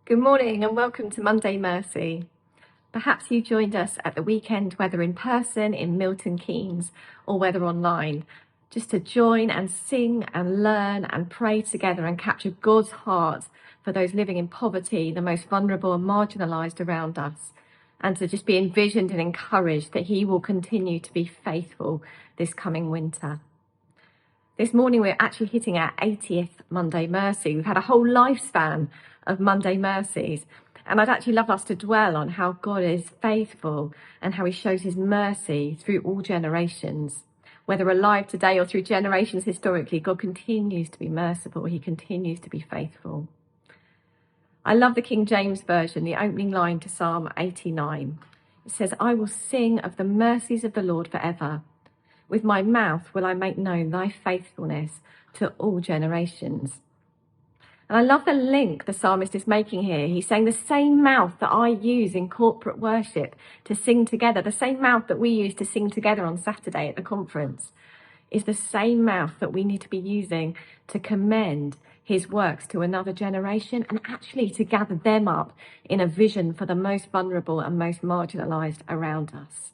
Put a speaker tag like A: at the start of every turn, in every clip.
A: Good morning and welcome to Monday Mercy. Perhaps you joined us at the weekend, whether in person in Milton Keynes or whether online, just to join and sing and learn and pray together and capture God's heart for those living in poverty, the most vulnerable and marginalised around us, and to just be envisioned and encouraged that He will continue to be faithful this coming winter. This morning, we're actually hitting our 80th Monday Mercy. We've had a whole lifespan of Monday Mercies. And I'd actually love us to dwell on how God is faithful and how He shows His mercy through all generations. Whether alive today or through generations historically, God continues to be merciful. He continues to be faithful. I love the King James Version, the opening line to Psalm 89. It says, "I will sing of the mercies of the Lord forever. With my mouth will I make known thy faithfulness to all generations." And I love the link the psalmist is making here. He's saying the same mouth that I use in corporate worship to sing together, the same mouth that we use to sing together on Saturday at the conference, is the same mouth that we need to be using to commend His works to another generation and actually to gather them up in a vision for the most vulnerable and most marginalised around us.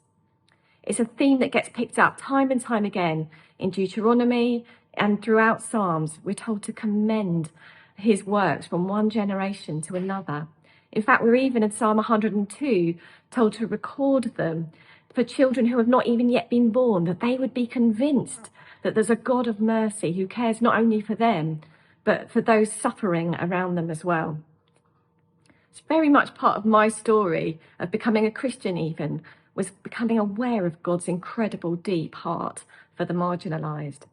A: It's a theme that gets picked up time and time again in Deuteronomy and throughout Psalms. We're told to commend His works from one generation to another. In fact, we're even in Psalm 102 told to record them for children who have not even yet been born, that they would be convinced that there's a God of mercy who cares not only for them, but for those suffering around them as well. It's very much part of my story of becoming a Christian even, was becoming aware of God's incredible deep heart for the marginalised.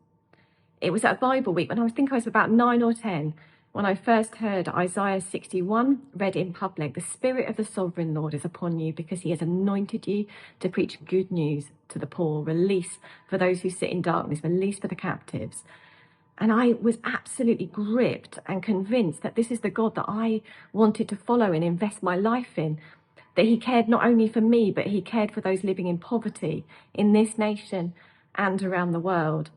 A: It was at Bible week when I think I was about 9 or 10, when I first heard Isaiah 61 read in public. "The Spirit of the Sovereign Lord is upon you because He has anointed you to preach good news to the poor, release for those who sit in darkness, release for the captives." And I was absolutely gripped and convinced that this is the God that I wanted to follow and invest my life in. That He cared not only for me, but He cared for those living in poverty in this nation and around the world.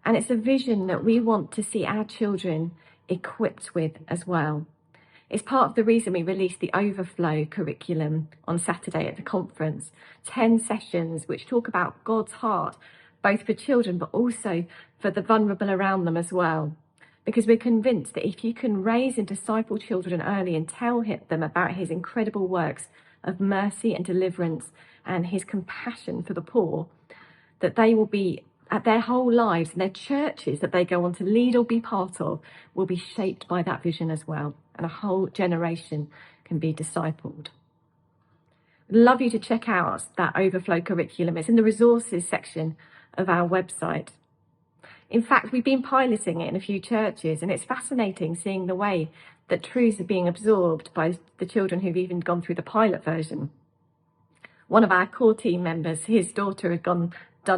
A: And it's a vision that we want to see our children equipped with as well. It's part of the reason we released the Overflow curriculum on Saturday at the conference. 10 sessions which talk about God's heart, both for children, but also for the vulnerable around them as well. Because we're convinced that if you can raise and disciple children early and tell them about His incredible works of mercy and deliverance and His compassion for the poor, that they will be, at their whole lives and their churches that they go on to lead or be part of, will be shaped by that vision as well. And a whole generation can be discipled. I'd love you to check out that Overflow curriculum. It's in the resources section of our website. In fact, we've been piloting it in a few churches, and it's fascinating seeing the way that truths are being absorbed by the children who've even gone through the pilot version. One of our core team members, his daughter had done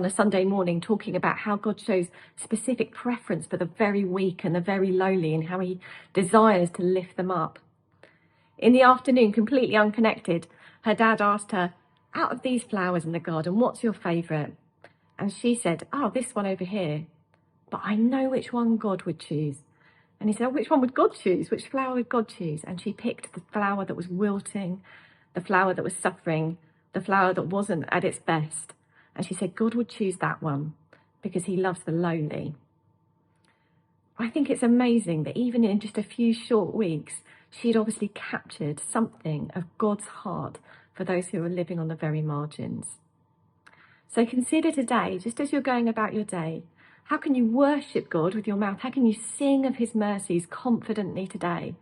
A: a Sunday morning talking about how God shows specific preference for the very weak and the very lowly and how He desires to lift them up. In the afternoon, completely unconnected, her dad asked her, "Out of these flowers in the garden, what's your favourite?" And she said, "Oh, this one over here. But I know which one God would choose." And he said, "Oh, which one would God choose? Which flower would God choose?" And she picked the flower that was wilting, the flower that was suffering, the flower that wasn't at its best. And she said, God would choose that one because He loves the lowly. I think it's amazing that even in just a few short weeks, she'd obviously captured something of God's heart for those who are living on the very margins. So consider today, just as you're going about your day, how can you worship God with your mouth? How can you sing of His mercies confidently today?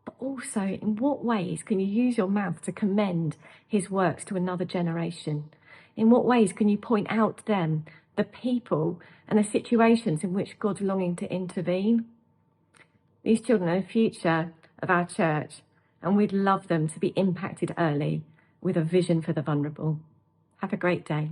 A: But also, in what ways can you use your mouth to commend His works to another generation? In what ways can you point out to them the people and the situations in which God's longing to intervene? These children are the future of our church, and we'd love them to be impacted early with a vision for the vulnerable. Have a great day.